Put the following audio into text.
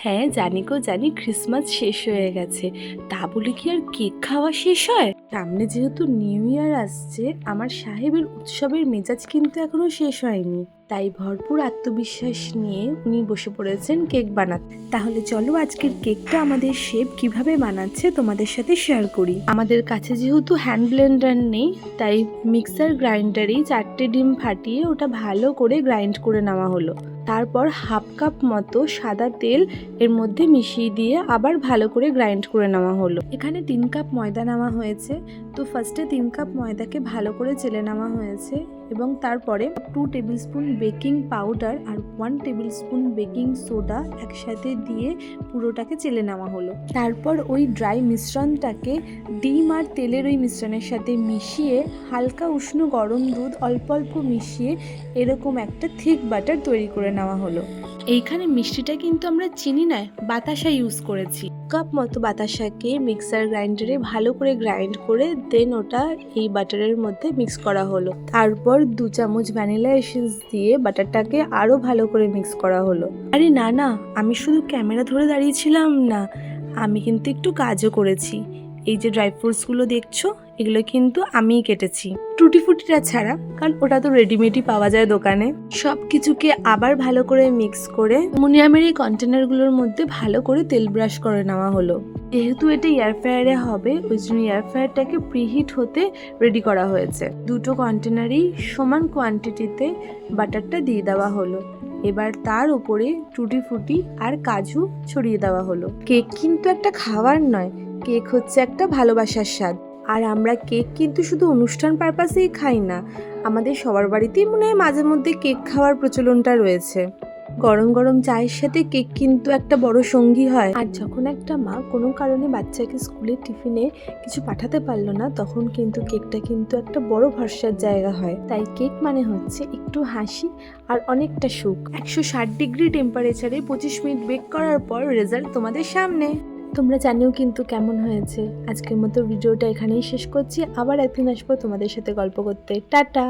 হ্যাঁ জানি গো জানি, ক্রিসমাস শেষ হয়ে গেছে, তা বলে কি আর কেক খাওয়া শেষ হয়? সামনে যেহেতু নিউ ইয়ার আসছে, আমার সাহেবের উৎসবের মেজাজ কিন্তু এখনো শেষ হয়নি। তাই ভরপুর আত্মবিশ্বাস নিয়ে উনি বসে পড়েছেন কেক বানাতে। তাহলে চলো আজকের কেকটা আমাদের শেফ কিভাবে বানাচ্ছে তোমাদের সাথে শেয়ার করি। আমাদের কাছে যেহেতু হ্যান্ড ব্লেন্ডার নেই, তাই মিক্সার গ্রাইন্ডারেই 4টে ডিম ফাটিয়ে ওটা ভালো করে গ্রাইন্ড করে নেওয়া হলো। তারপর হাফ কাপ মতো সাদা তেল এর মধ্যে মিশিয়ে দিয়ে আবার ভালো করে গ্রাইন্ড করে নেওয়া হলো। এখানে 3 কাপ ময়দা নেওয়া হয়েছে। তো ফার্স্টে 3 কাপ ময়দাকে ভালো করে চেলে নেওয়া হয়েছে এবং তারপরে 2 টেবিল স্পুন বেকিং পাউডার আর 1 টেবিল স্পুন বেকিং সোডা একসাথে দিয়ে পুরোটাকে চেলে নেওয়া হলো। তারপর ওই ড্রাই মিশ্রণটাকে ডিম আর তেলের ওই মিশ্রণের সাথে মিশিয়ে হালকা উষ্ণ গরম দুধ অল্প অল্প মিশিয়ে এরকম একটা থিক বাটার তৈরি করে নেওয়া হলো। এইখানে মিষ্টিটা কিন্তু আমরা চিনি নয়, বাতাসা ইউজ করেছি। কাপ মতো বাতাসাকে মিক্সার গ্রাইন্ডারে ভালো করে গ্রাইন্ড করে দেন ওটা এই বাটারের মধ্যে মিক্স করা হলো। তারপর 2 চামচ ভ্যানিলা এসেন্স দিয়ে বাটারটাকে আরো ভালো করে মিক্স করা হলো। আরে না না, আমি শুধু ক্যামেরা ধরে দাঁড়িয়েছিলাম না, আমি কিন্তু একটু কাজও করেছি। এই যে ড্রাই ফ্রুটসগুলো দেখছো, এগুলো কিন্তু আমিই কেটেছি, টুটি ফুটিটা ছাড়া, কারণ ওটা তো রেডিমেডই পাওয়া যায় দোকানে। সব কিছুকে আবার ভালো করে মিক্স করে অ্যালুমিনিয়ামের এই কন্টেনারগুলোর মধ্যে ভালো করে তেল ব্রাশ করে নেওয়া হলো। যেহেতু এটা এয়ার ফ্রায়ারে হবে, ওই জন্য এয়ার ফ্রায়ারটাকে প্রিহিট হতে রেডি করা হয়েছে। দুটো কন্টেনারই সমান কোয়ান্টিটিতে বাটারটা দিয়ে দেওয়া হলো। এবার তার উপরে টুটি ফুটি আর কাজু ছড়িয়ে দেওয়া হলো। কেক কিন্তু একটা খাবার নয়, কেক হচ্ছে একটা ভালোবাসার স্বাদ। আর আমরা কেক কিন্তু শুধু অনুষ্ঠান পারপাসেই খাই না, আমাদের সবার বাড়িতেই মনে হয় মাঝে মধ্যে কেক খাওয়ার প্রচলনটা রয়েছে। গরম গরম চায়ের সাথে কেক কিন্তু একটা বড় সঙ্গী হয়। আর যখন একটা মা কোনো কারণে বাচ্চাকে স্কুলের টিফিনে কিছু পাঠাতে পারলো না, তখন কিন্তু কেকটা কিন্তু একটা বড় ভরসার জায়গা হয়। তাই কেক মানে হচ্ছে একটু হাসি আর অনেকটা সুখ। 160 ডিগ্রি টেম্পারেচারে 25 মিনিট বেক করার পর রেজাল্ট তোমাদের সামনে। তোমরা জানিও কিন্তু কেমন হয়েছে। আজকের মতো ভিডিওটা এখানেই শেষ করছি, আবার একদিন আসবো তোমাদের সাথে গল্প করতে। টাটা।